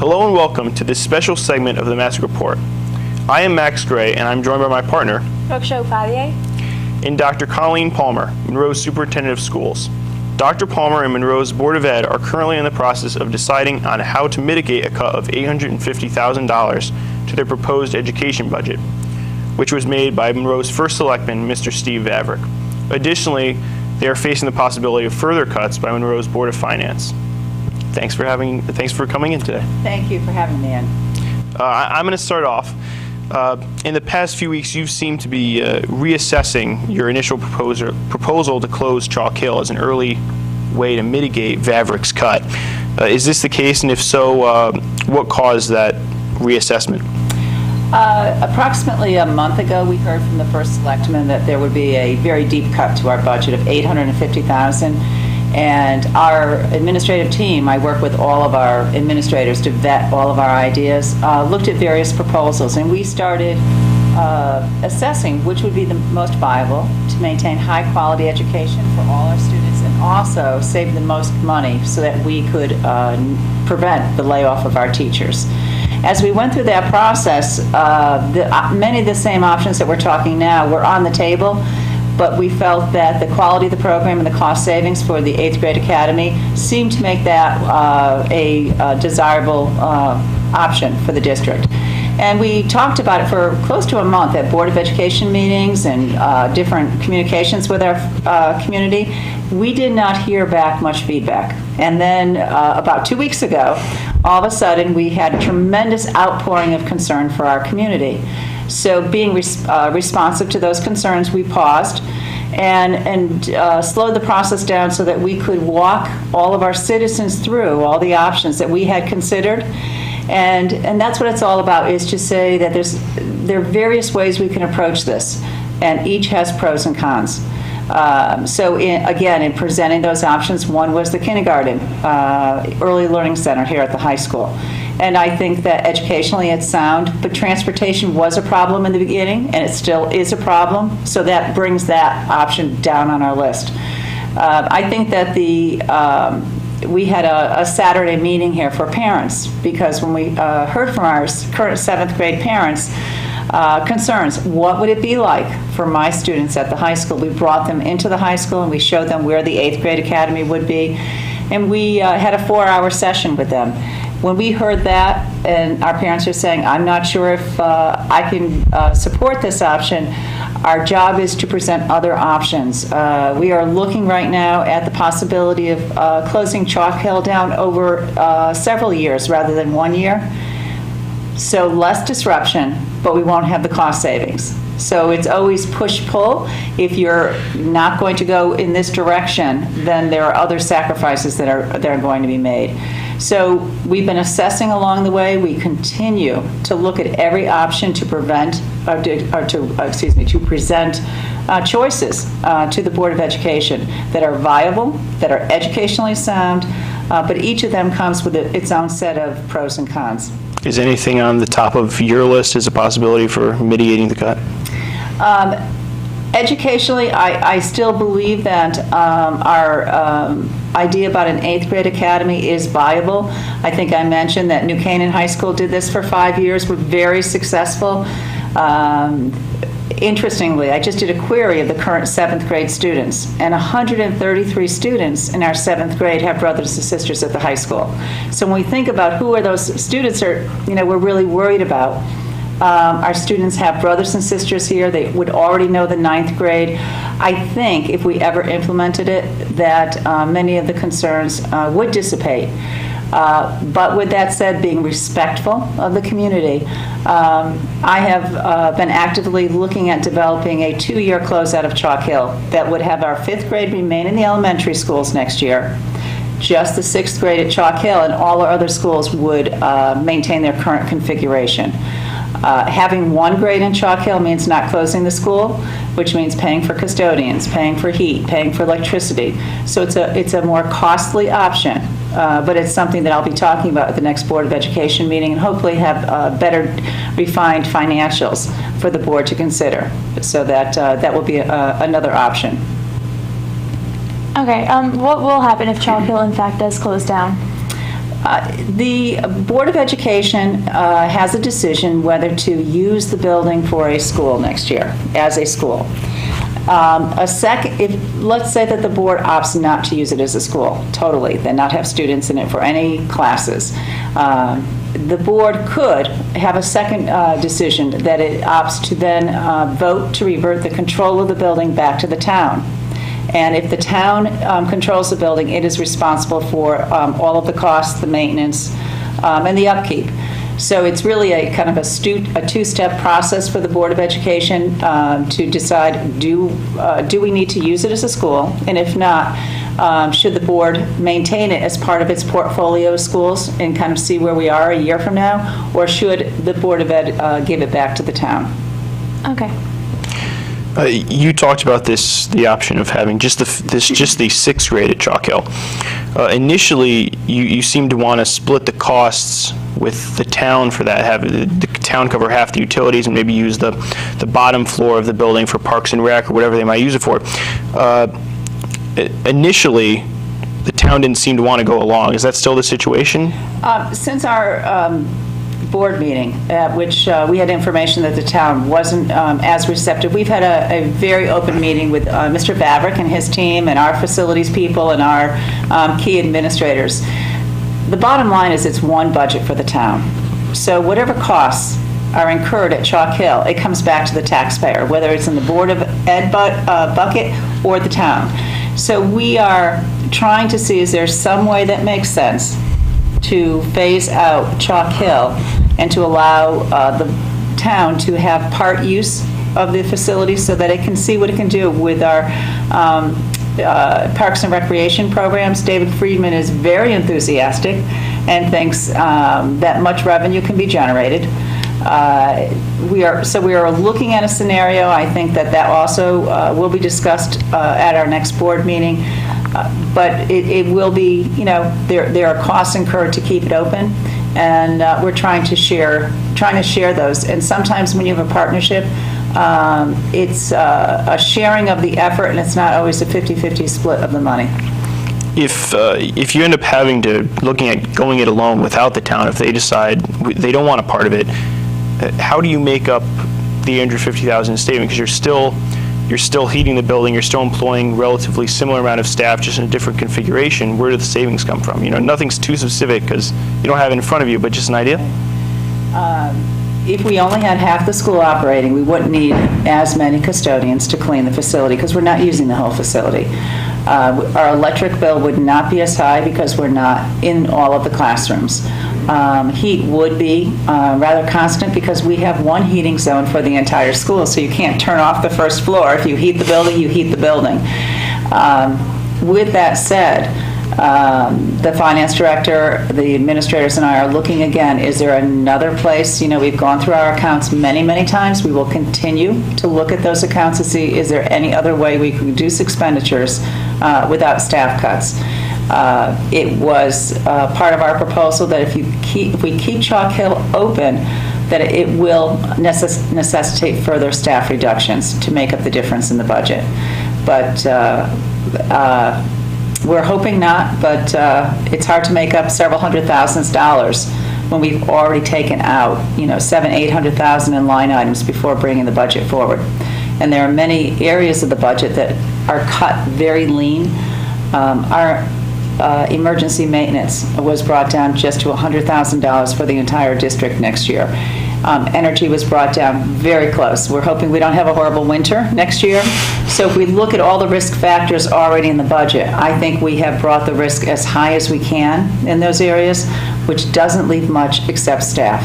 Hello and welcome to this special segment of the Masuk Report. I am Max Gray, and I'm joined by my partner, and Dr. Colleen Palmer, Monroe's Superintendent of Schools. Dr. Palmer and Monroe's Board of Ed are currently in the process of deciding on how to mitigate a cut of $850,000 to their proposed education budget, which was made by Monroe's first selectman, Mr. Steve Vavrick. Additionally, they are facing the possibility of further cuts by Monroe's Board of Finance. Thanks for coming in today. Thank you for having me in. I'm going to start off. In the past few weeks, you seem to be reassessing your initial proposal to close Chalk Hill as an early way to mitigate Vavrick's cut. Is this the case, and if so, what caused that reassessment? Approximately a month ago, we heard from the first selectman that there would be a very deep cut to our budget of $850,000. And our administrative team, I work with all of our administrators to vet all of our ideas, looked at various proposals, and we started assessing which would be the most viable to maintain high-quality education for all our students and also save the most money so that we could prevent the layoff of our teachers. As we went through that process, many of the same options that we're talking now were on the table, but we felt that the quality of the program and the cost savings for the 8th grade academy seemed to make that a desirable option for the district. And we talked about it for close to a month at Board of Education meetings and different communications with our community. We did not hear back much feedback. And then about 2 weeks ago, all of a sudden we had a tremendous outpouring of concern for our community. So being responsive to those concerns, we paused and slowed the process down so that we could walk all of our citizens through all the options that we had considered. And that's what it's all about, is to say that there are various ways we can approach this, and each has pros and cons. So in presenting those options, one was the kindergarten early learning center here at the high school. And I think that educationally it's sound, but transportation was a problem in the beginning, and it still is a problem, so that brings that option down on our list. I think that we had a Saturday meeting here for parents, because when we heard from our current 7th grade parents, concerns, what would it be like for my students at the high school? We brought them into the high school and we showed them where the 8th grade academy would be, and we had a 4-hour session with them. When we heard that, and our parents are saying, I'm not sure if I can support this option, our job is to present other options. We are looking right now at the possibility of closing Chalk Hill down over several years rather than 1 year. So less disruption, but we won't have the cost savings. So it's always push-pull. If you're not going to go in this direction, then there are other sacrifices that are going to be made. So we've been assessing along the way. We continue to look at every option to present choices to the Board of Education that are viable, that are educationally sound, but each of them comes with its own set of pros and cons. Is anything on the top of your list as a possibility for mitigating the cut? Educationally, I still believe that our idea about an 8th grade academy is viable. I think I mentioned that New Canaan High School did this for 5 years. We're very successful. Interestingly, I just did a query of the current 7th grade students, and 133 students in our 7th grade have brothers and sisters at the high school. So when we think about who are those students we're really worried about, our students have brothers and sisters here. They would already know the 9th grade. I think if we ever implemented it, that many of the concerns would dissipate. But with that said, being respectful of the community, I have been actively looking at developing a 2-year closeout of Chalk Hill that would have our 5th grade remain in the elementary schools next year, just the 6th grade at Chalk Hill, and all our other schools would maintain their current configuration. Having 1 grade in Chalk Hill means not closing the school, which means paying for custodians, paying for heat, paying for electricity. So it's a more costly option, but it's something that I'll be talking about at the next Board of Education meeting, and hopefully have better refined financials for the board to consider. So that will be another option. Okay, what will happen if Chalk Hill in fact does close down? The Board of Education has a decision whether to use the building for a school next year, as a school. Let's say that the board opts not to use it as a school, totally, then not have students in it for any classes. The board could have a second decision that it opts to then vote to revert the control of the building back to the town. And if the town controls the building, it is responsible for all of the costs, the maintenance, and the upkeep. So it's really a kind of a two-step process for the Board of Education to decide, do we need to use it as a school? And if not, should the board maintain it as part of its portfolio of schools and kind of see where we are a year from now? Or should the Board of Ed give it back to the town? Okay. You talked about the option of having just the sixth grade at Chalk Hill. Initially, you seemed to want to split the costs with the town for that, have the town cover half the utilities and maybe use the bottom floor of the building for Parks and Rec or whatever they might use it for. Initially, the town didn't seem to want to go along. Is that still the situation? Since our board meeting, at which we had information that the town wasn't as receptive, we've had a very open meeting with Mr. Vavrick and his team and our facilities people and our key administrators. The bottom line is it's one budget for the town. So whatever costs are incurred at Chalk Hill, it comes back to the taxpayer, whether it's in the Board of Ed bucket or the town. So we are trying to see, is there some way that makes sense to phase out Chalk Hill and to allow the town to have part use of the facility so that it can see what it can do with our Parks and Recreation programs. David Friedman is very enthusiastic and thinks that much revenue can be generated. We are looking at a scenario. I think that also will be discussed at our next board meeting. But it will be, there are costs incurred to keep it open, and we're trying to share those. And sometimes when you have a partnership, it's a sharing of the effort, and it's not always a 50-50 split of the money. If you end up having to looking at going it alone without the town, if they decide they don't want a part of it, how do you make up the $850,000 in statement? Because you're still heating the building, you're still employing relatively similar amount of staff, just in a different configuration. Where do the savings come from? Nothing's too specific because you don't have it in front of you, but just an idea? If we only had half the school operating, we wouldn't need as many custodians to clean the facility because we're not using the whole facility. Our electric bill would not be as high because we're not in all of the classrooms. Heat would be rather constant because we have one heating zone for the entire school, so you can't turn off the first floor. If you heat the building, you heat the building. With that said, the finance director, the administrators, and I are looking again, is there another place? We've gone through our accounts many, many times. We will continue to look at those accounts to see, is there any other way we can reduce expenditures without staff cuts? It was part of our proposal that if we keep Chalk Hill open, that it will necessitate further staff reductions to make up the difference in the budget. But we're hoping not, but it's hard to make up several $100,000 when we've already taken out, $700,000-800,000 in line items before bringing the budget forward. And there are many areas of the budget that are cut very lean. Our emergency maintenance was brought down just to $100,000 for the entire district next year. Energy was brought down very close. We're hoping we don't have a horrible winter next year. So if we look at all the risk factors already in the budget, I think we have brought the risk as high as we can in those areas, which doesn't leave much except staff.